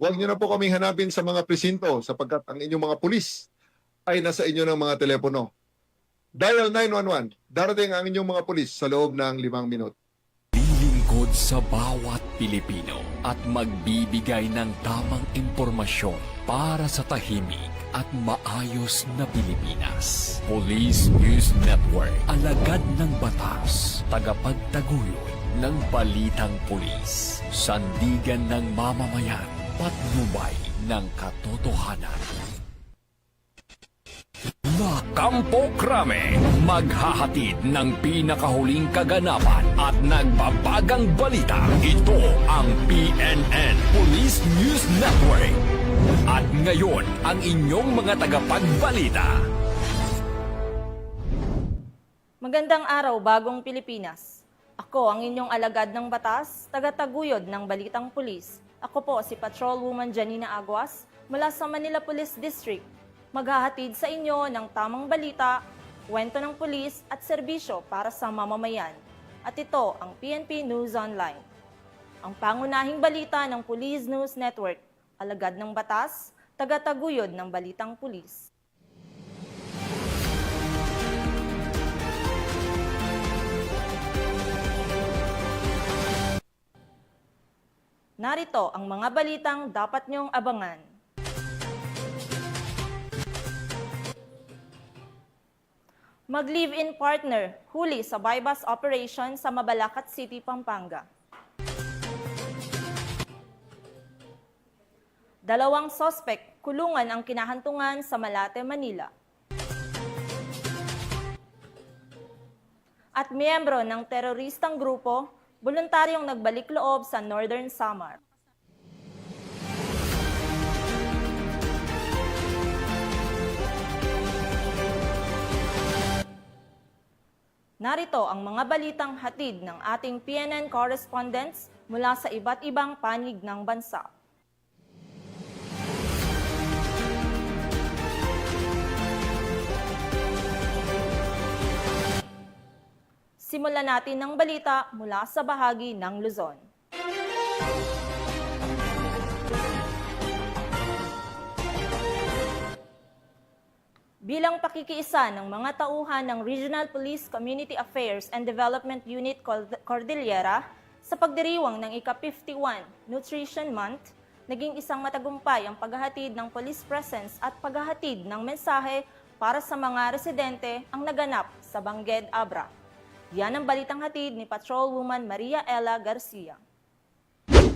Huwag niyo na po kaming hanapin sa mga presinto sapagkat ang inyong mga pulis ay nasa inyo ng mga telepono. Dial 911. Darating ang inyong mga pulis sa loob ng 5 minuto. Lilingkod sa bawat Pilipino at magbibigay ng tamang impormasyon para sa tahimik at maayos na Pilipinas. Police News Network, alagad ng batas, tagapagtaguyod ng balitang pulis, sandigan ng mamamayan, patnubay ng katotohanan. La Campo Crame, maghahatid ng pinakahuling kaganapan at nagbabagang balita. Ito ang PNN Police News Network. At ngayon, ang inyong mga tagapagbalita. Magandang araw, bagong Pilipinas. Ako ang inyong alagad ng batas, tagataguyod ng Balitang Pulis. Ako po si Patrolwoman Janina Aguas mula sa Manila Police District. Maghahatid sa inyo ng tamang balita, kwento ng pulis at serbisyo para sa mamamayan. At ito ang PNP News Online. Ang pangunahing balita ng Police News Network, alagad ng batas, tagataguyod ng Balitang Pulis. Narito ang mga balitang dapat niyong abangan. Mag-live-in partner, huli sa bypass operation sa Mabalacat City, Pampanga. 2 sospek, kulungan ang kinahantungan sa Malate, Manila. At miyembro ng teroristang grupo, voluntaryong nagbalik loob sa Northern Samar. Narito ang mga balitang hatid ng ating PNN correspondents mula sa iba't ibang panig ng bansa. Simulan natin ng balita mula sa bahagi ng Luzon. Bilang pakikiisa ng mga tauhan ng Regional Police Community Affairs and Development Unit Cordillera sa pagdiriwang ng ika-51 Nutrition Month, naging isang matagumpay ang paghahatid ng police presence at paghahatid ng mensahe para sa mga residente ang naganap sa Bangged, Abra. Yan ang balitang hatid ni Patrolwoman Maria Ella Garcia.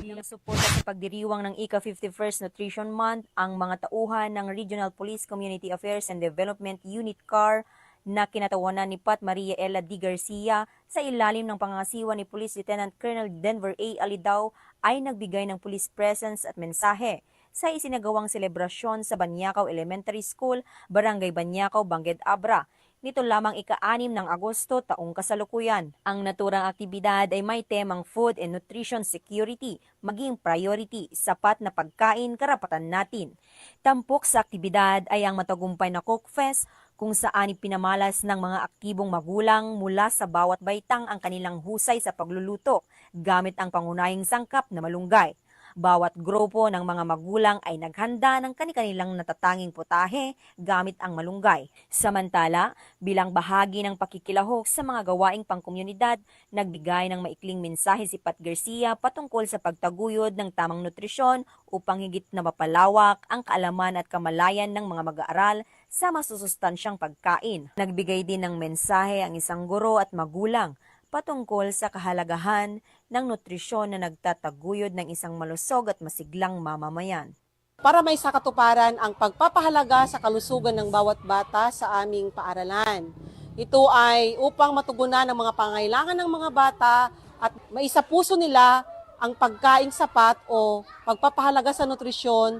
Bilang suporta sa pagdiriwang ng ika-51st Nutrition Month, ang mga tauhan ng Regional Police Community Affairs and Development Unit CAR na kinatawanan ni Pat Maria Ella D. Garcia sa ilalim ng pangasiwa ni Police Lieutenant Colonel Denver A. Alidao ay nagbigay ng police presence at mensahe sa isinagawang selebrasyon sa Banyakaw Elementary School, Barangay Banyakaw, Bangged, Abra. Nito lamang ika-6 ng Agosto taong kasalukuyan. Ang naturang aktibidad ay may temang food and nutrition security, maging priority, sapat na pagkain, karapatan natin. Tampok sa aktibidad ay ang matagumpay na Cook Fest kung saan ipinamalas ng mga aktibong magulang mula sa bawat baitang ang kanilang husay sa pagluluto gamit ang pangunahing sangkap na malunggay. Bawat grupo ng mga magulang ay naghanda ng kanilang natatanging putahe gamit ang malunggay. Samantala, bilang bahagi ng pakikilahok sa mga gawaing pangkomunidad, nagbigay ng maikling mensahe si Pat Garcia patungkol sa pagtaguyod ng tamang nutrisyon upang higit na mapalawak ang kaalaman at kamalayan ng mga mag-aaral sa masusustansyang pagkain. Nagbigay din ng mensahe ang isang guro at magulang patungkol sa kahalagahan ng nutrisyon na nagtataguyod ng isang malusog at masiglang mamamayan. Para may sakatuparan ang pagpapahalaga sa kalusugan ng bawat bata sa aming paaralan. Ito ay upang matugunan ang mga pangailangan ng mga bata at maisapuso nila ang pagkain sapat o pagpapahalaga sa nutrisyon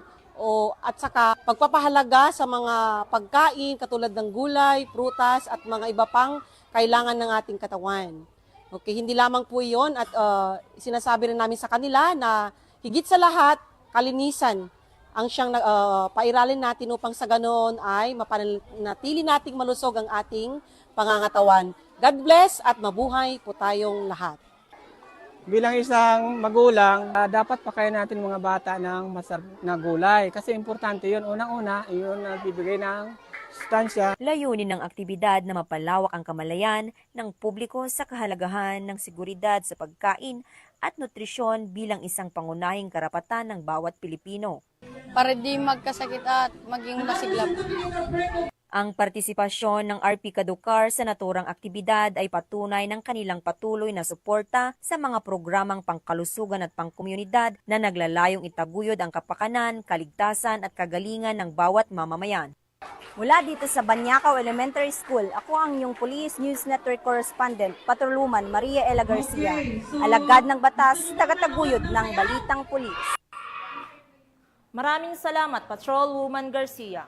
at saka pagpapahalaga sa mga pagkain katulad ng gulay, prutas at mga iba pang kailangan ng ating katawan. Okay, hindi lamang po iyon at sinasabi rin namin sa kanila na higit sa lahat, kalinisan ang siyang pairalin natin upang sa ganoon ay mapanatili nating malusog ang ating pangangatawan. God bless at mabuhay po tayong lahat. Bilang isang magulang, dapat pakain natin mga bata ng masarap na gulay. Kasi importante yun. Unang-una, yun ang bibigay ng sustansya. Layunin ng aktibidad na mapalawak ang kamalayan ng publiko sa kahalagahan ng seguridad sa pagkain at nutrisyon bilang isang pangunahing karapatan ng bawat Pilipino. Para di magkasakit at maging masiglap. Ang partisipasyon ng RP Kadukar sa naturang aktibidad ay patunay ng kanilang patuloy na suporta sa mga programang pangkalusugan at pangkomunidad na naglalayong itaguyod ang kapakanan, kaligtasan at kagalingan ng bawat mamamayan. Mula dito sa Banyakaw Elementary School, ako ang inyong Police News Network Correspondent, Patrolwoman Maria Ella Garcia, alagad ng batas, tagataguyod ng Balitang Pulis. Maraming salamat, Patrolwoman Garcia.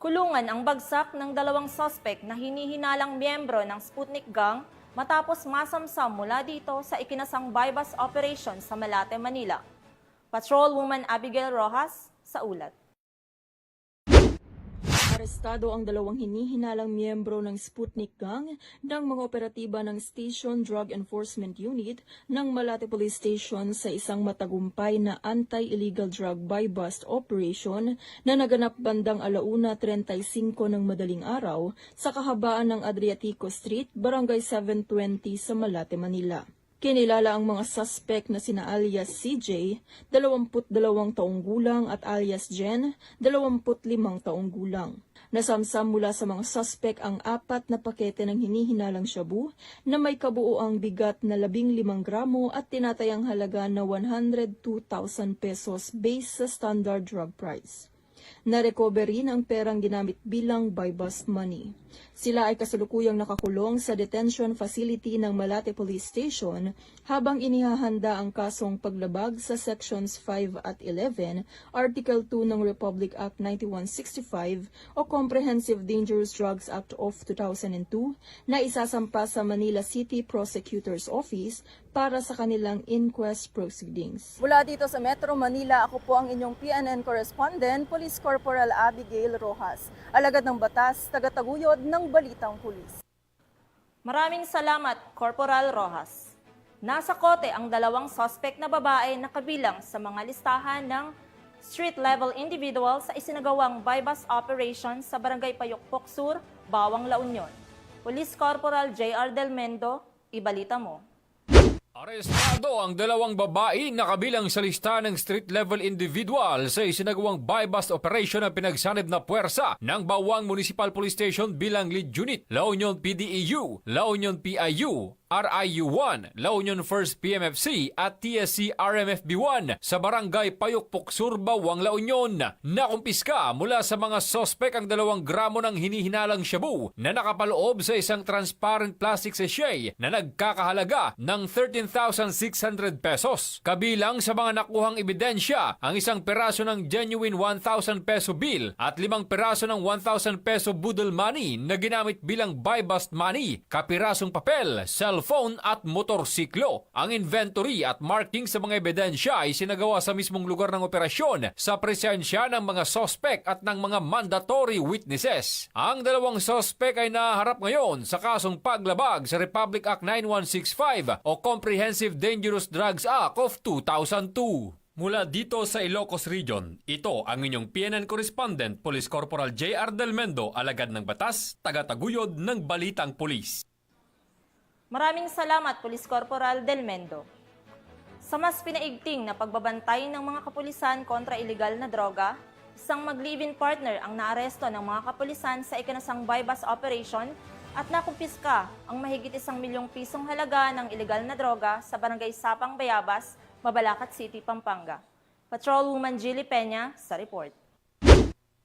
Kulungan ang bagsak ng 2 suspect na hinihinalang miyembro ng Sputnik Gang matapos masamsam mula dito sa ikinasang bypass operation sa Malate, Manila. Patrolwoman Abigail Rojas sa ulat. Arestado ang 2 hinihinalang miyembro ng Sputnik Gang ng mga operatiba ng Station Drug Enforcement Unit ng Malate Police Station sa isang matagumpay na anti-illegal drug buy-bust operation na naganap bandang 1:35 ng madaling araw sa kahabaan ng Adriatico Street, Barangay 720 sa Malate, Manila. Kinilala ang mga suspect na sina alias CJ, 22 taong gulang at alias Jen, 25 taong gulang. Nasamsam mula sa mga suspect ang 4 na pakete ng hinihinalang shabu na may kabuoang bigat na 15 gramo at tinatayang halaga na 102,000 pesos based sa standard drug price. Na-recover rin ang perang ginamit bilang buy-bust money. Sila ay kasalukuyang nakakulong sa detention facility ng Malate Police Station habang inihahanda ang kasong paglabag sa Sections 5 at 11, Article 2 ng Republic Act 9165 o Comprehensive Dangerous Drugs Act of 2002 na isasampa sa Manila City Prosecutor's Office para sa kanilang inquest proceedings. Mula dito sa Metro Manila, ako po ang inyong PNN Correspondent, Police Corporal Abigail Rojas, alagad ng batas, tagataguyod ng Balitang Pulis. Maraming salamat, Corporal Rojas. Nasa kote ang 2 suspect na babae na kabilang sa mga listahan ng street-level individual sa isinagawang buy-bust operation sa Barangay Payukpok Sur, Bawang, La Union. Police Corporal J.R. Del Mendo, ibalita mo. Arestado ang 2 babae na kabilang sa lista ng street-level individual sa isinagawang buy-bust operation na pinagsanib na puwersa ng Bawang Municipal Police Station bilang lead unit, La Union PDEU, La Union PIU, RIU-1, La Union 1st PMFC at TSC RMFB-1 sa Barangay Payukpok Sur, Bawang, La Union. Nakumpiska mula sa mga sospek ang 2 gramo ng hinihinalang shabu na nakapaloob sa isang transparent plastic sachet na nagkakahalaga ng 13,600 pesos. Kabilang sa mga nakuhang ebidensya ang isang peraso ng genuine 1,000 peso bill at 5 peraso ng 1,000 peso budol money na ginamit bilang buy-bust money, kapirasong papel, cellphone at motorsiklo. Ang inventory at marking sa mga ebidensya ay sinagawa sa mismong lugar ng operasyon sa presensya ng mga sospek at ng mga mandatory witnesses. Ang 2 sospek ay naharap ngayon sa kasong paglabag sa Republic Act 9165 o Comprehensive Dangerous Drugs Act of 2002. Mula dito sa Ilocos Region, ito ang inyong PNN Correspondent, Police Corporal J.R. Del Mendo, alagad ng batas, tagataguyod ng Balitang Pulis. Maraming salamat, Police Corporal Del Mendo. Sa mas pinaigting na pagbabantay ng mga kapulisan kontra iligal na droga, isang mag-live-in partner ang naaresto ng mga kapulisan sa ikinasang buy-bust operation at nakumpiska ang mahigit 1 milyong pisong halaga ng iligal na droga sa Barangay Sapang Bayabas, Mabalacat City, Pampanga. Patrolwoman Jilly Peña sa report.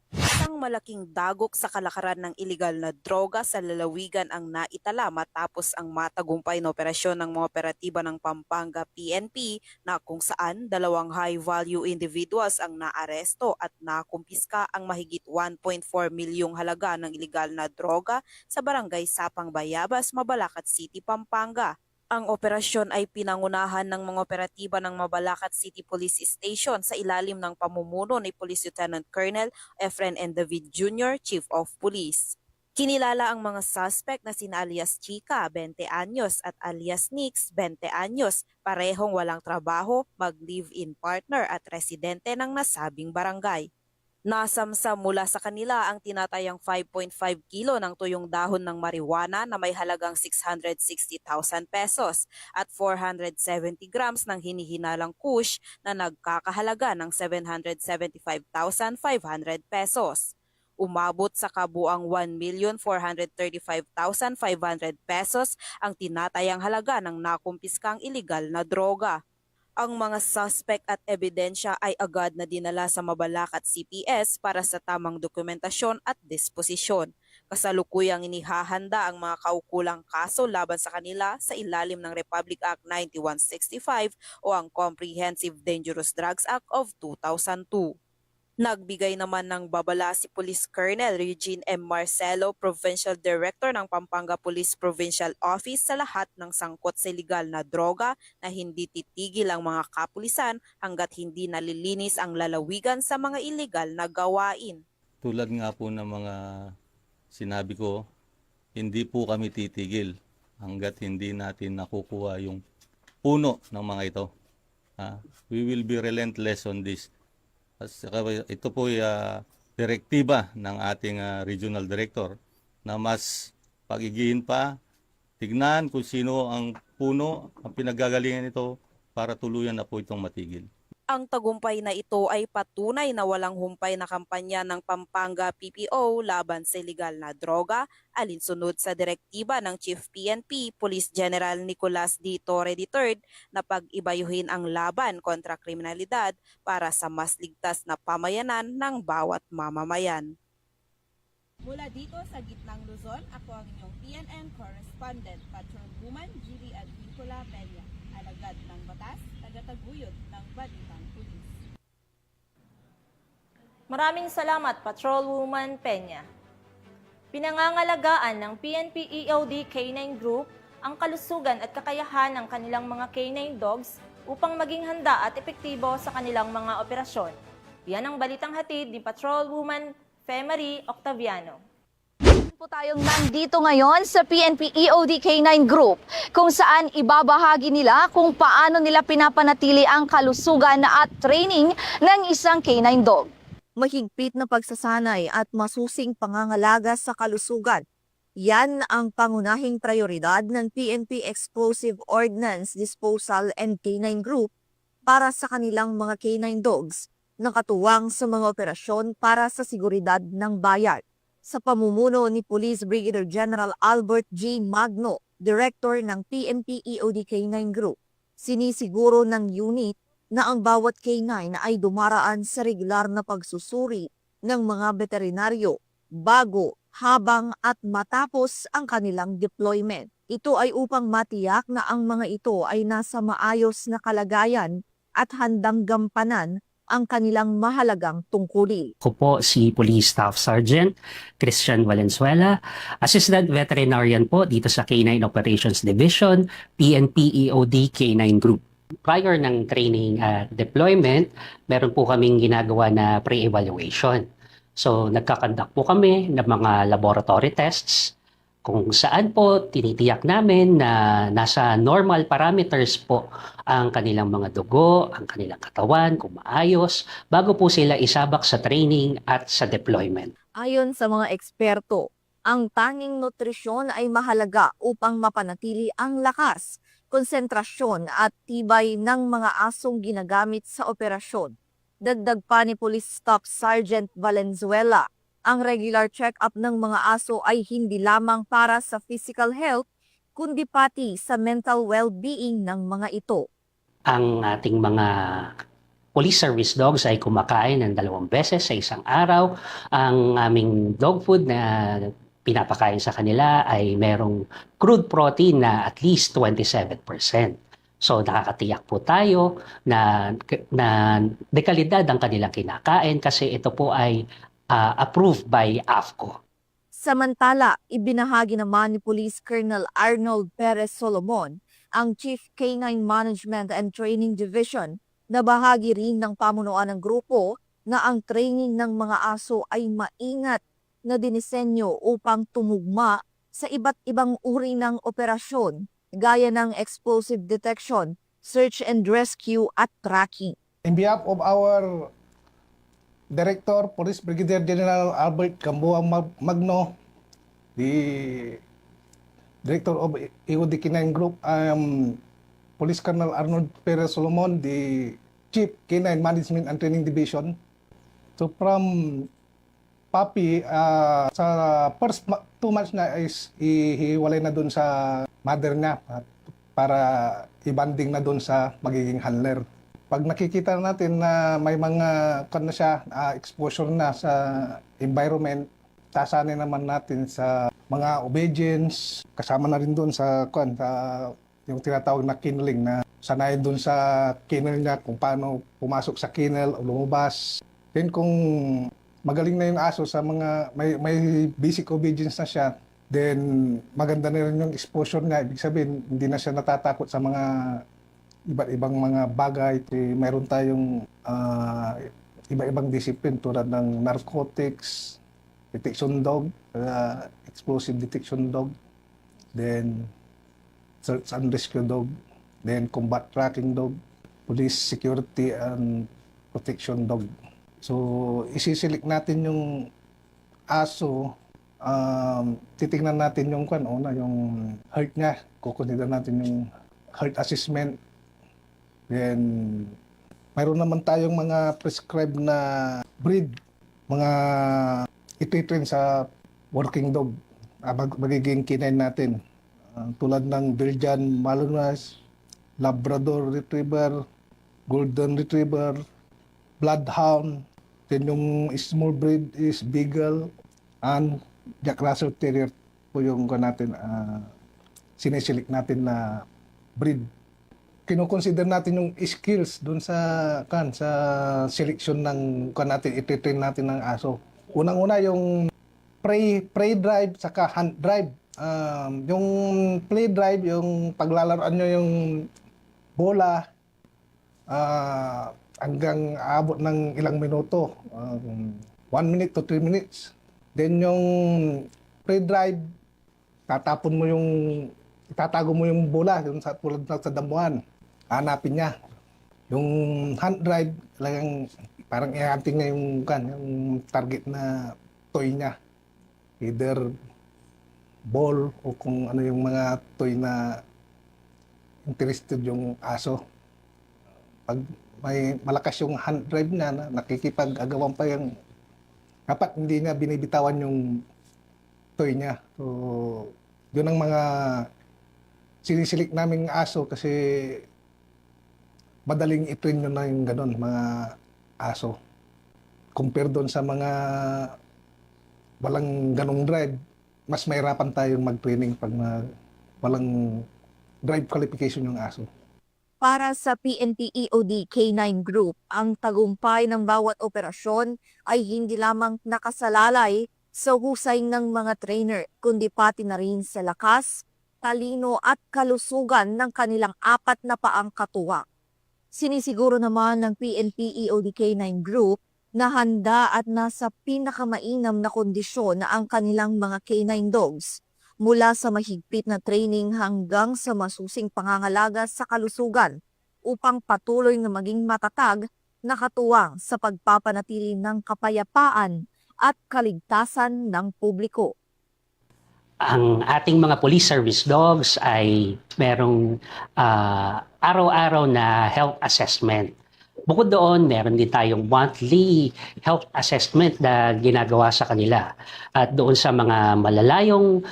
Isang malaking dagok sa kalakaran ng iligal na droga sa lalawigan ang naitala matapos ang matagumpay na operasyon ng mga operatiba ng Pampanga PNP na kung saan 2 high-value individuals ang naaresto at nakumpiska ang mahigit 1.4 milyong halaga ng iligal na droga sa Barangay Sapang Bayabas, Mabalacat City, Pampanga. Ang operasyon ay pinangunahan ng mga operatiba ng Mabalacat City Police Station sa ilalim ng pamumuno ni Police Lieutenant Colonel Efren N. David Jr., Chief of Police. Kinilala ang mga suspect na sina alias Chica, 20 anyos at alias Nix, 20 anyos, parehong walang trabaho, mag-live-in partner at residente ng nasabing barangay. Nasamsam mula sa kanila ang tinatayang 5.5 kilo ng tuyong dahon ng marijuana na may halagang 660,000 pesos at 470 grams ng hinihinalang kush na nagkakahalaga ng 775,500 pesos. Umabot sa kabuang 1,435,500 pesos ang tinatayang halaga ng nakumpiskang iligal na droga. Ang mga suspect at ebidensya ay agad na dinala sa Mabalacat CPS para sa tamang dokumentasyon at disposisyon. Kasalukuyang inihahanda ang mga kaukulang kaso laban sa kanila sa ilalim ng Republic Act 9165 o ang Comprehensive Dangerous Drugs Act of 2002. Nagbigay naman ng babala si Police Colonel Eugene M. Marcelo, Provincial Director ng Pampanga Police Provincial Office sa lahat ng sangkot sa illegal na droga na hindi titigil ang mga kapulisan hanggat hindi nalilinis ang lalawigan sa mga illegal na gawain. Tulad nga po ng mga sinabi ko, hindi po kami titigil hanggat hindi natin nakukuha yung puno ng mga ito. We will be relentless on this. Ito po ay direktiba ng ating regional director na mas pagigihin pa, tignan kung sino ang puno, ang pinagagalingan nito para tuluyan na po itong matigil. Ang tagumpay na ito ay patunay na walang humpay na kampanya ng Pampanga PPO laban sa illegal na droga, alinsunod sa direktiba ng Chief PNP Police General Nicolas D. Torre III na pag-ibayuhin ang laban kontra kriminalidad para sa mas ligtas na pamayanan ng bawat mamamayan. Mula dito sa gitnang Luzon, ako ang inyong PNN correspondent, Patrolwoman Gili Advincula Peña, alagad ng batas, tagataguyod ng balitang pulis. Maraming salamat, Patrolwoman Peña. Pinangangalagaan ng PNP EOD K9 Group ang kalusugan at kakayahan ng kanilang mga K9 dogs upang maging handa at epektibo sa kanilang mga operasyon. Yan ang balitang hatid ni Patrolwoman Marie Octaviano. Po tayong nandito ngayon sa PNP EOD K9 Group kung saan ibabahagi nila kung paano nila pinapanatili ang kalusugan at training ng isang K9 dog. Mahigpit na pagsasanay at masusing pangangalaga sa kalusugan. Yan ang pangunahing prioridad ng PNP Explosive Ordnance Disposal and K9 Group para sa kanilang mga K9 dogs na katuwang sa mga operasyon para sa seguridad ng bayan. Sa pamumuno ni Police Brigadier General Albert G. Magno, Director ng PNP EOD K9 Group, sinisiguro ng unit na ang bawat K9 ay dumaraan sa regular na pagsusuri ng mga veterinaryo bago, habang at matapos ang kanilang deployment. Ito ay upang matiyak na ang mga ito ay nasa maayos na kalagayan at handang gampanan ang kanilang mahalagang tungkulin. Ako po si Police Staff Sergeant Christian Valenzuela, Assistant Veterinarian po dito sa K9 Operations Division, PNP EOD K9 Group. Prior ng training at deployment, meron po kaming ginagawa na pre-evaluation. So nagkakandak po kami ng mga laboratory tests kung saan po tinitiyak namin na nasa normal parameters po ang kanilang mga dugo, ang kanilang katawan, kung maayos, bago po sila isabak sa training at sa deployment. Ayon sa mga eksperto, ang tanging nutrisyon ay mahalaga upang mapanatili ang lakas, konsentrasyon at tibay ng mga asong ginagamit sa operasyon. Dagdag pa ni Police Staff Sergeant Valenzuela, ang regular check-up ng mga aso ay hindi lamang para sa physical health, kundi pati sa mental well-being ng mga ito. Ang ating mga police service dogs ay kumakain ng 2 beses sa isang araw. Ang aming dog food na pinapakain sa kanila ay merong crude protein na at least 27%. So nakakatiyak po tayo na dekalidad ang kanilang kinakain kasi ito po ay approved by AFCO. Samantala, ibinahagi naman ni Police Colonel Arnold Perez Solomon, ang Chief K9 Management and Training Division, na bahagi rin ng pamunuan ng grupo na ang training ng mga aso ay maingat na dinisenyo upang tumugma sa iba't ibang uri ng operasyon gaya ng explosive detection, search and rescue at tracking. In behalf of our Director, Police Brigadier General Albert Gamboa Magno, the Director of EOD K9 Group, I am Police Colonel Arnold Perez Solomon, the Chief K9 Management and Training Division. So from Papi, sa first 2 months na is ihiwalay na doon sa mother niya para ibanding na doon sa magiging handler. Pag nakikita natin na may mga exposure na sa environment, sasanay naman natin sa mga obedience, kasama na rin doon sa yung tinatawag na kinneling, na sanay doon sa kennel niya kung paano pumasok sa kennel o lumabas. Then kung magaling na yung aso sa mga may basic obedience na siya, then maganda na rin yung exposure niya. Ibig sabihin, hindi na siya natatakot sa mga iba't ibang mga bagay. Mayroon tayong iba-ibang discipline tulad ng narcotics, detection dog, explosive detection dog, then search and rescue dog, then combat tracking dog, police security and protection dog. So, isisilik natin yung aso, titingnan natin yung yung heart niya, kukonsider natin yung heart assessment. Then, mayroon naman tayong mga prescribed na breed, mga ititrain sa working dog, magiging K9 natin. Tulad ng Belgian Malinois, Labrador Retriever, Golden Retriever, Bloodhound, then yung small breed is Beagle, and Jack Russell Terrier po yung sinisilik natin na breed. Kino-consider natin yung skills dun sa selection ng ititrain natin ng aso. Unang-una yung prey drive saka hunt drive. Yung play drive, yung paglalaroan nyo yung bola, hanggang abot ng ilang minuto, 1 minute to 3 minutes. Then yung play drive, itatago mo yung bola tulad sa damuhan, hanapin niya. Yung hunt drive, parang i-hunting niya yung target na toy niya. Either ball o kung ano yung mga toy na interested yung aso. Pag may malakas yung hand drive niya, na nakikipag-agawan pa yung, dapat hindi niya binibitawan yung toy niya. So, yun ang mga sinisilik naming aso kasi madaling i-train nyo na yung ganun, mga aso. Compare doon sa mga walang ganong drive, mas mahirapan tayong mag-training pag walang drive qualification yung aso. Para sa PNP EOD K9 Group, ang tagumpay ng bawat operasyon ay hindi lamang nakasalalay sa husay ng mga trainer, kundi pati na rin sa lakas, talino at kalusugan ng kanilang 4 na paang katuwang. Sinisiguro naman ng PNP EOD K9 Group na handa at nasa pinakamainam na kondisyon na ang kanilang mga K9 dogs, mula sa mahigpit na training hanggang sa masusing pangangalaga sa kalusugan, upang patuloy na maging matatag na katuwang sa pagpapanatili ng kapayapaan at kaligtasan ng publiko. Ang ating mga police service dogs ay merong araw-araw na health assessment. Bukod doon, meron din tayong monthly health assessment na ginagawa sa kanila. At doon sa mga malalayong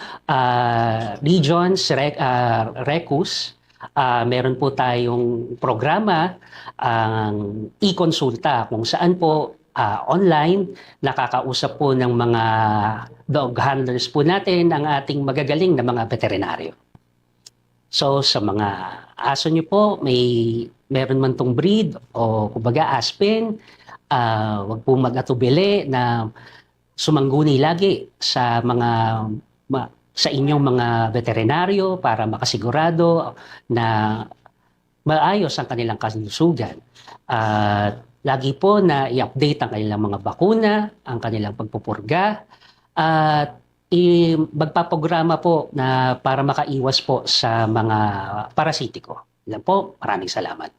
regions, RECUS, meron po tayong programa, ang e-consulta, kung saan po online, nakakausap po ng mga dog handlers po natin ang ating magagaling na mga veterinaryo. So sa mga aso nyo po, meron man tong breed o kumbaga Aspen, wag po mag-atubili na sumangguni lagi sa sa inyong mga veterinaryo para makasigurado na maayos ang kanilang kalusugan. Lagi po na i-update ang kanilang mga bakuna, ang kanilang pagpupurga, At magpaprograma po na para makaiwas po sa mga parasitiko. Yan po, maraming salamat.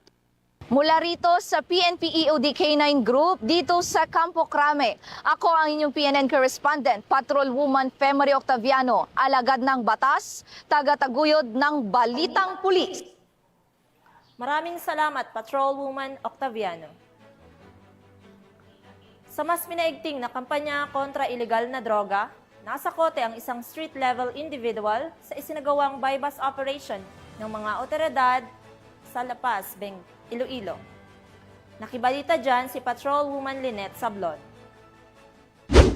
Mula rito sa PNP EOD K9 Group, dito sa Campo Crame. Ako ang inyong PNN correspondent, Patrolwoman Femery Octaviano, alagad ng batas, taga-taguyod ng Balitang Pulis. Maraming salamat, Patrolwoman Octaviano. Sa mas minaigting na kampanya kontra ilegal na droga, nasa kote ang isang street-level individual sa isinagawang bypass operation ng mga otoridad sa La Paz, Iloilo. Nakibalita dyan si Patrolwoman Lynette Sablon.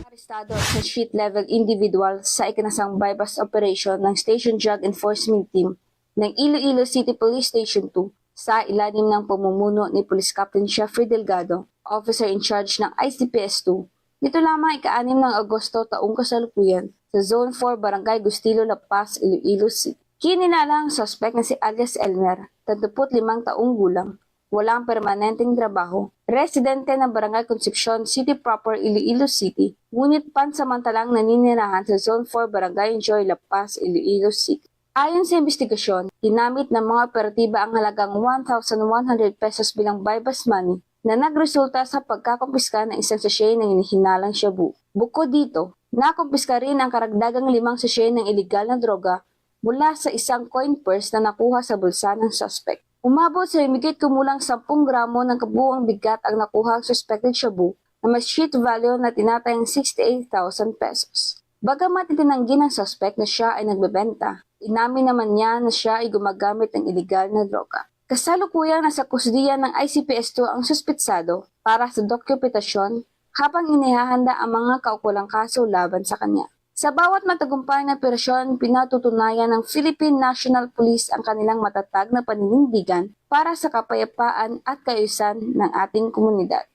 Arestado sa street-level individual sa ikinasang bypass operation ng Station Drug Enforcement Team ng Iloilo City Police Station 2 sa ilalim ng pamumuno ni Police Captain Jeffrey Delgado, officer in charge ng ICPS 2. Dito lamang ika-6 ng Agosto taong kasalukuyan sa Zone 4 Barangay Gustilo, La Paz, Iloilo City. Kininala ang suspect na si alias Elmer, 35 taong gulang, walang permanenteng trabaho, residente ng Barangay Concepcion City Proper, Iloilo City, ngunit pansamantalang naninirahan sa Zone 4 Barangay Enjoy, La Paz, Iloilo City. Ayon sa investigasyon, ginamit ng mga operatiba ang halagang 1,100 pesos bilang bypass money na nagresulta sa pagkakumpiska ng isang sachet ng hinihinalang shabu. Bukod dito, nakumpiska rin ang karagdagang 5 sachet ng iligal na droga mula sa isang coin purse na nakuha sa bulsa ng suspect. Umabot sa higit kumulang 10 gramo ng kabuuang bigat ang nakuha ang suspected shabu na may street value na tinatayang 68,000 pesos. Bagamat itinanggi ng suspect na siya ay nagbebenta, inamin naman niya na siya ay gumagamit ng iligal na droga. Kasalukuyang nasa kusdiya ng ICPS 2 ang suspetsado para sa dokumentasyon habang inihahanda ang mga kaukulang kaso laban sa kanya. Sa bawat matagumpay na operasyon, pinatutunayan ng Philippine National Police ang kanilang matatag na paninindigan para sa kapayapaan at kaayusan ng ating komunidad.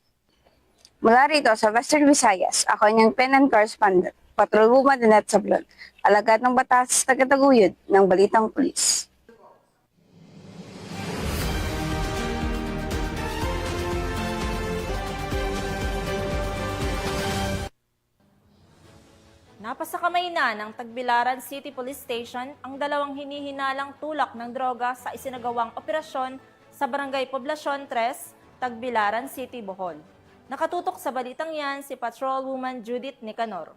Mula rito sa Western Visayas, ako niyang PNN correspondent, Patrolwoman Lynette Sablon, alagad ng batas, taga-taguyod ng Balitang Pulis. Napasakamay na ng Tagbilaran City Police Station ang 2 hinihinalang tulak ng droga sa isinagawang operasyon sa Barangay Poblacion 3, Tagbilaran City, Bohol. Nakatutok sa balitang yan si Patrolwoman Judith Nicanor.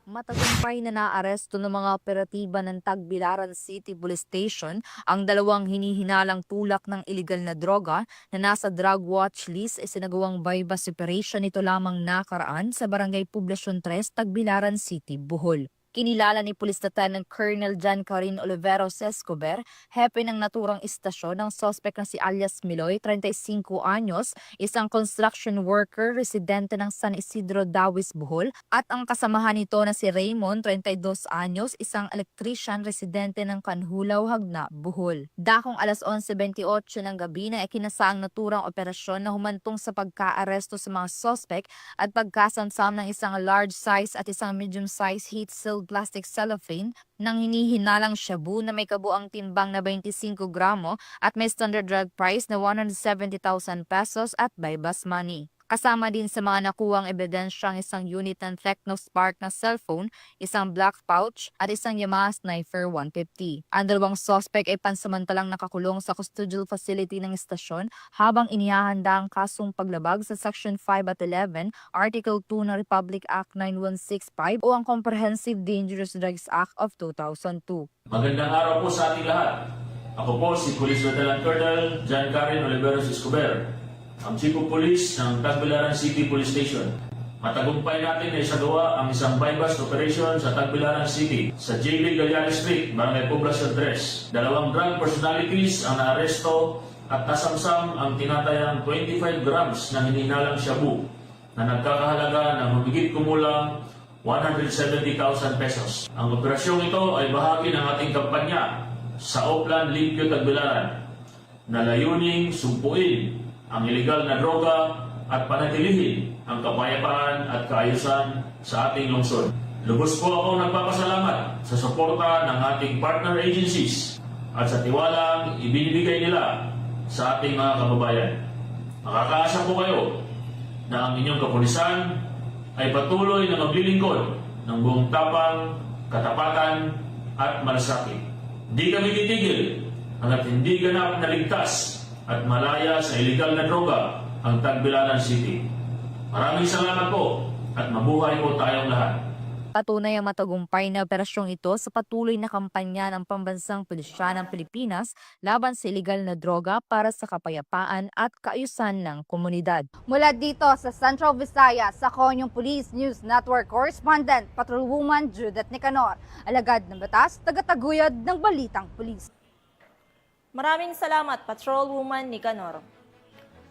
Matagumpay na naaresto ng mga operatiba ng Tagbilaran City Police Station ang 2 hinihinalang tulak ng iligal na droga na nasa drug watch list ay sinagawang bypass operation nito lamang nakaraan sa Barangay Poblacion 3, Tagbilaran City, Bohol. Kinilala ni Police Lieutenant Colonel John Karin Oliveros Escobar, hepe ng naturang istasyon ng suspect na si alias Miloy, 35 anyos, isang construction worker residente ng San Isidro, Dawis, Bohol, at ang kasamahan nito na si Raymond, 32 anyos, isang electrician residente ng Kanhulaw, Hagna, Bohol. Dakong alas 11:28 ng gabi na ikinasaang naturang operasyon na humantong sa pagka-aresto sa mga suspect at pagkasamsam ng isang large size at isang medium size heat-sealed plastic cellophane ng hinihinalang shabu na may kabuang timbang na 25 gramo at may standard drug price na 170,000 pesos at bypass money. Kasama din sa mga nakuwang ebidensya ang isang unit ng Technospark na cellphone, isang black pouch at isang Yamaha Sniper 150. Ang 2 suspect ay pansamantalang nakakulong sa custodial facility ng istasyon habang inihahanda ang kasong paglabag sa Section 5 at 11, Article 2 ng Republic Act 9165 o ang Comprehensive Dangerous Drugs Act of 2002. Magandang araw po sa ating lahat. Ako po si Police Lieutenant Colonel John Karin Oliveros Escobar, ang Chief of Police ng Tagbilaran City Police Station. Matagumpay natin na isagawa ang isang bypass operation sa Tagbilaran City sa JB Galiano Street, Barangay Poblacion 3. 2 drug personalities ang naaresto at nasamsam ang tinatayang 25 grams ng hinihinalang shabu na nagkakahalaga ng humigit kumulang 170,000 pesos. Ang operasyong ito ay bahagi ng ating kampanya sa Oplan Limpio Tagbilaran na layuning sumpuin ang iligal na droga at panatilihin ang kapayapaan at kaayusan sa ating lungsod. Lubos po ako nagpapasalamat sa suporta ng ating partner agencies at sa tiwalang ibinibigay nila sa ating mga kababayan. Makakaasa po kayo na ang inyong kapulisan ay patuloy na maglilingkod ng buong tapang, katapatan at malasakit. Hindi kami titigil hanggat hindi ganap na ligtas at malaya sa iligal na droga ang Tagbilaran City. Maraming salamat po at mabuhay po tayong lahat. Patunay ang matagumpay na operasyong ito sa patuloy na kampanya ng Pambansang Pulisya ng Pilipinas laban sa iligal na droga para sa kapayapaan at kaayusan ng komunidad. Mula dito sa Central Visayas, ako yung Police News Network Correspondent, Patrolwoman Judith Nicanor, alagad ng batas, tagataguyod ng Balitang Pulis. Maraming salamat, Patrolwoman Nicanor.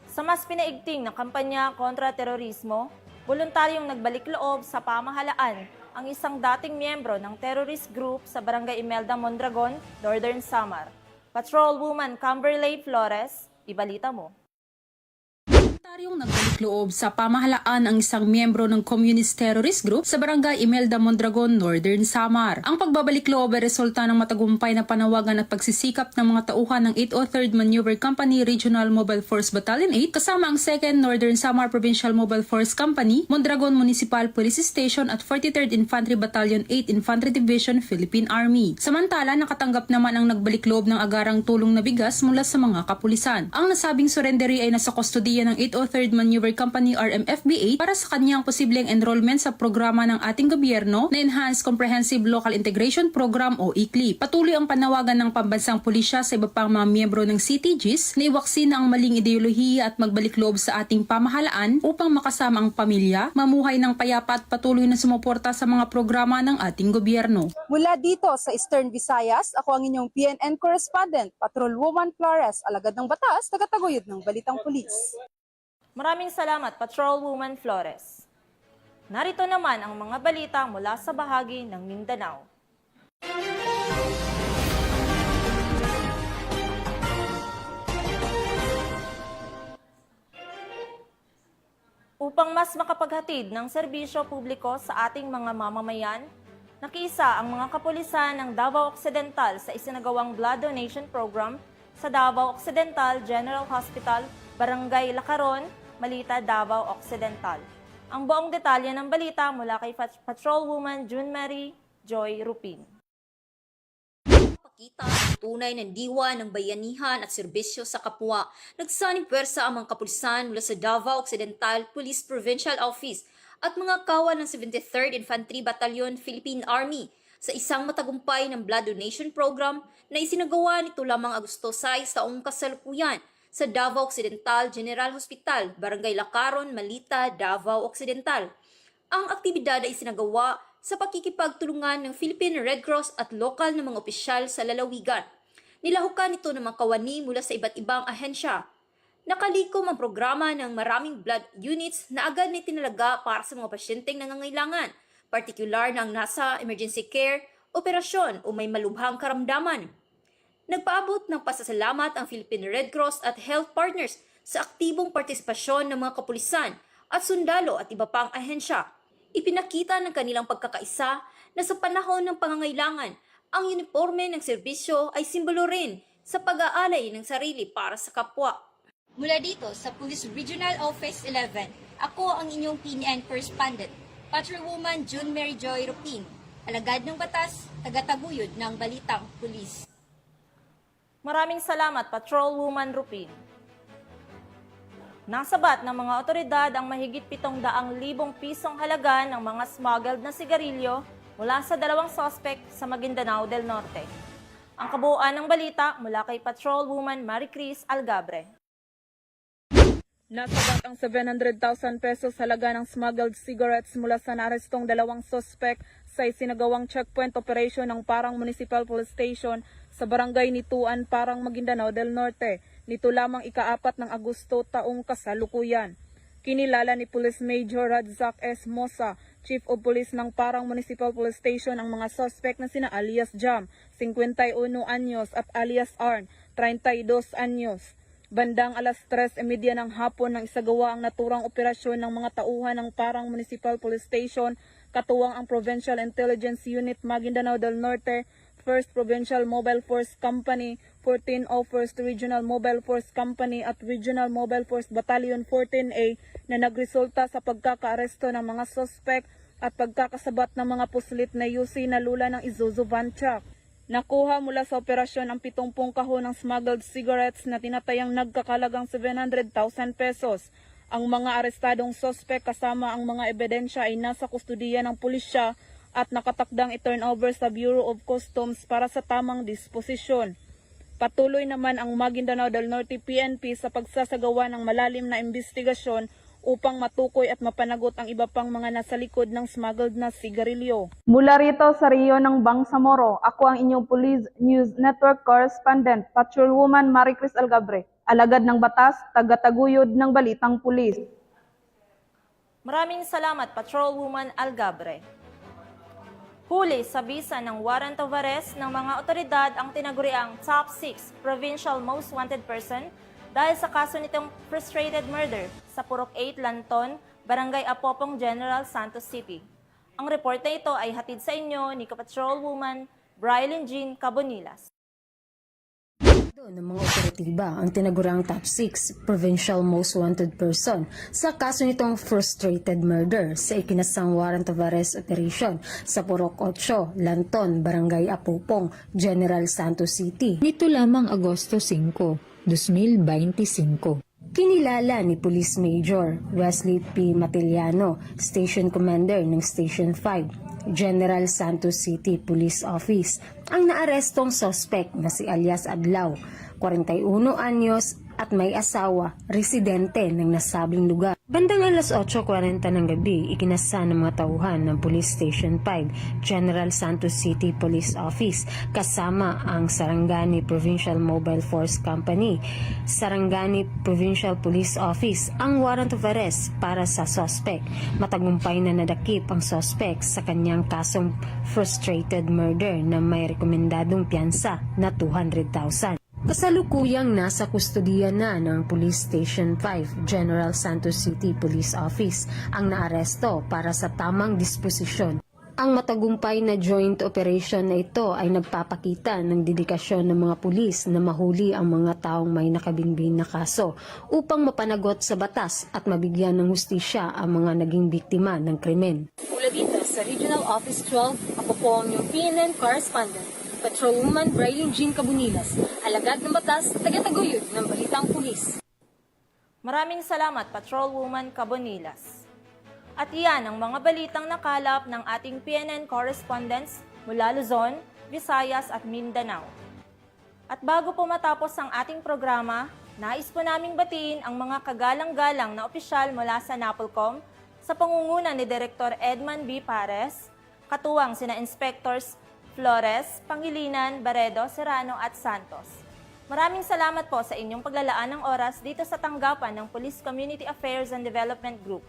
Sa mas pinaigting na kampanya kontra terorismo, voluntaryong nagbalik loob sa pamahalaan ang isang dating miyembro ng terrorist group sa Barangay Imelda Mondragon, Northern Samar. Patrolwoman Camberley Flores, ibalita mo. Voluntaryong nagbalik loob sa pamahalaan ang isang miyembro ng Communist Terrorist Group sa Barangay Imelda Mondragon, Northern Samar. Ang pagbabalik loob ay resulta ng matagumpay na panawagan at pagsisikap ng mga tauhan ng 803rd Maneuver Company Regional Mobile Force Battalion 8 kasama ang 2nd Northern Samar Provincial Mobile Force Company, Mondragon Municipal Police Station at 43rd Infantry Battalion 8 Infantry Division, Philippine Army. Samantala, nakatanggap naman ang nagbalik loob ng agarang tulong na bigas mula sa mga kapulisan. Ang nasabing surrendery ay nasa kustodiya ng 803rd Maneuver Company RMFB8 para sa kanyang posibleng enrollment sa programa ng ating gobyerno na Enhanced Comprehensive Local Integration Program o ECLIP. Patuloy ang panawagan ng pambansang pulisya sa iba pang mga miyembro ng CTGs na iwaksi na ang maling ideolohiya at magbalik loob sa ating pamahalaan upang makasama ang pamilya, mamuhay ng payapa at patuloy na sumuporta sa mga programa ng ating gobyerno. Mula dito sa Eastern Visayas, ako ang inyong PNN Correspondent, Patrolwoman Flores, alagad ng batas, tagataguyod ng Balitang Pulis. Maraming salamat, Patrolwoman Flores. Narito naman ang mga balita mula sa bahagi ng Mindanao. Upang mas makapaghatid ng serbisyo publiko sa ating mga mamamayan, nakiisa ang mga kapulisan ng Davao Occidental sa isinagawang blood donation program sa Davao Occidental General Hospital, Barangay Lacaron, Malita, Davao Occidental. Ang buong detalye ng balita mula kay Patrolwoman June Mary Joy Rupin. Pakita ang tunay ng diwa ng bayanihan at serbisyo sa kapwa. Nagsanib pwersa ang mga kapulisan mula sa Davao Occidental Police Provincial Office at mga kawan ng 73rd Infantry Battalion, Philippine Army sa isang matagumpay ng blood donation program na isinagawa nito lamang Agosto 6 taong kasalukuyan sa Davao Occidental General Hospital, Barangay Lacaron, Malita, Davao Occidental. Ang aktibidad ay isinagawa sa pakikipagtulungan ng Philippine Red Cross at lokal na mga opisyal sa lalawigan. Nilahukan ito ng mga kawani mula sa iba't ibang ahensya. Nakalikom ang programa ng maraming blood units na agad na itinalaga para sa mga pasyenteng nangangailangan, partikular na ang nasa emergency care, operasyon o may malubhang karamdaman. Nagpaabot ng pasasalamat ang Philippine Red Cross at health partners sa aktibong partisipasyon ng mga kapulisan at sundalo at iba pang ahensya. Ipinakita ng kanilang pagkakaisa na sa panahon ng pangangailangan, ang uniforme ng serbisyo ay simbolo rin sa pag-aalay ng sarili para sa kapwa. Mula dito sa Police Regional Office 11, ako ang inyong PNN Correspondent, Patrolwoman June Mary Joy Rupin, alagad ng batas, tagataguyod ng Balitang Pulis. Maraming salamat, Patrolwoman Rupin. Nasabat ng mga otoridad ang mahigit 700,000 pisong halaga ng mga smuggled na sigarilyo mula sa 2 suspect sa Maguindanao del Norte. Ang kabuuan ng balita mula kay Patrolwoman Maricris Algabre. Nasabat ang 700,000 pesos halaga ng smuggled cigarettes mula sa naarestong 2 suspect sa isinagawang checkpoint operation ng Parang Municipal Police Station sa Barangay Nituan, Parang, Maguindanao del Norte. Nito lamang ika-4 ng Agosto taong kasalukuyan. Kinilala ni Police Major Radzak S. Mosa, Chief of Police ng Parang Municipal Police Station, ang mga suspect na sina alias Jam, 51 anyos at alias Arn, 32 anyos. Bandang alas 3:30 ng hapon nang isagawa ang naturang operasyon ng mga tauhan ng Parang Municipal Police Station, katuwang ang Provincial Intelligence Unit Maguindanao del Norte, 1st Provincial Mobile Force Company, 1401st Regional Mobile Force Company at Regional Mobile Force Battalion 14A na nagresulta sa pagkakaaresto ng mga suspect at pagkakasabat ng mga puslit na yusi na lula ng Isuzu van truck. Nakuha mula sa operasyon ang 70 kahon ng smuggled cigarettes na tinatayang nagkakalagang 700,000 pesos. Ang mga arestadong sospek kasama ang mga ebidensya ay nasa kustudiya ng pulisya at nakatakdang i-turnover sa Bureau of Customs para sa tamang disposisyon. Patuloy naman ang Maguindanao del Norte PNP sa pagsasagawa ng malalim na investigasyon upang matukoy at mapanagot ang iba pang mga nasa likod ng smuggled na sigarilyo. Mula rito sa Rio ng Bangsamoro, ako ang inyong Police News Network Correspondent, Patrolwoman Maricris Algabre, alagad ng batas, tagataguyod ng balitang pulis. Maraming salamat, Patrolwoman Algabre. Huli sa bisa ng warrant of arrest ng mga otoridad ang tinaguriang Top 6 Provincial Most Wanted Person dahil sa kaso nitong frustrated murder sa Purok 8, Lanton, Barangay Apopong, General Santos City. Ang report na ito ay hatid sa inyo ni Kapatrolwoman Brilyn Jean Cabonilas. Ng mga operatiba ang tinaguriang Top 6 Provincial Most Wanted Person sa kaso nitong frustrated murder sa ikinasang warrant of arrest operation sa Purok 8, Lanton, Barangay Apopong, General Santos City. Nito lamang Agosto 5, 2025. Kinilala ni Police Major Wesley P. Matiliano, Station Commander ng Station 5, General Santos City Police Office, ang naarestong suspect na si alias Adlaw, 41 anyos at may asawa, residente ng nasabing lugar. Bandang alas 8:40 ng gabi, ikinasa ng mga tauhan ng Police Station 5, General Santos City Police Office, kasama ang Sarangani Provincial Mobile Force Company, Sarangani Provincial Police Office, ang warrant of arrest para sa suspect. Matagumpay na nadakip ang suspect sa kanyang kasong frustrated murder na may rekomendadong piyansa na 200,000. Kasalukuyang nasa kustodiya na ng Police Station 5, General Santos City Police Office ang naaresto para sa tamang disposisyon. Ang matagumpay na joint operation na ito ay nagpapakita ng dedikasyon ng mga pulis na mahuli ang mga taong may nakabinbin na kaso upang mapanagot sa batas at mabigyan ng hustisya ang mga naging biktima ng krimen. Mula dito sa Regional Office 12, ako po ang inyong PNN Correspondent, Patrolwoman Brilyn Jean Cabonilas, alagad ng batas, tagataguyod ng balitang pulis. Maraming salamat, Patrolwoman Cabonilas. At iyan ang mga balitang nakalap ng ating PNN correspondents mula Luzon, Visayas at Mindanao. At bago po matapos ang ating programa, nais po naming batiin ang mga kagalang-galang na opisyal mula sa NAPOLCOM sa pangunguna ni Director Edman B. Pares, katuwang sina Inspectors Flores, Pangilinan, Baredo, Serrano at Santos. Maraming salamat po sa inyong paglalaan ng oras dito sa tanggapan ng Police Community Affairs and Development Group.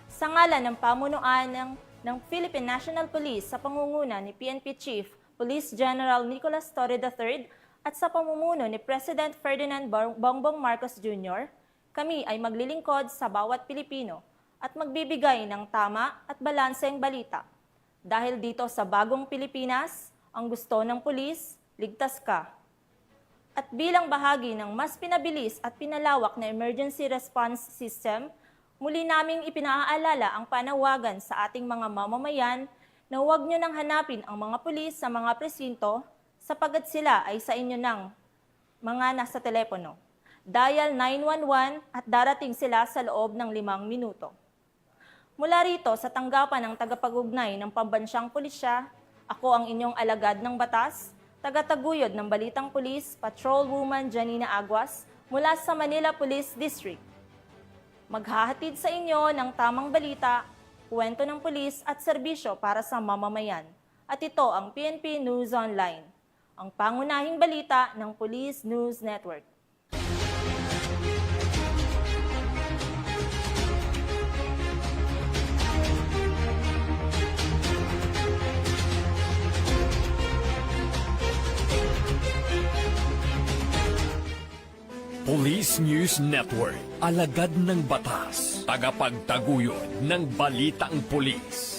Sa ngalan ng pamunuan ng Philippine National Police sa pangunguna ni PNP Chief Police General Nicolas Torre III at sa pamumuno ni President Ferdinand Bongbong Marcos Jr., kami ay maglilingkod sa bawat Pilipino at magbibigay ng tama at balanseng balita. Dahil dito sa bagong Pilipinas, ang gusto ng pulis, ligtas ka. At bilang bahagi ng mas pinabilis at pinalawak na emergency response system, muli naming ipinaalala ang panawagan sa ating mga mamamayan na huwag nyo nang hanapin ang mga pulis sa mga presinto sapagat sila ay sa inyo ng mga nasa telepono. Dial 911 at darating sila sa loob ng 5 minuto. Mula rito sa tanggapan ng tagapag-ugnay ng Pambansyang Pulisya, ako ang inyong alagad ng batas, tagataguyod ng Balitang Pulis, Patrolwoman Janina Aguas mula sa Manila Police District. Maghahatid sa inyo ng tamang balita, kwento ng pulis at serbisyo para sa mamamayan. At ito ang PNP News Online, ang pangunahing balita ng Police News Network. Police News Network, alagad ng batas, tagapagtaguyod ng balitang pulis.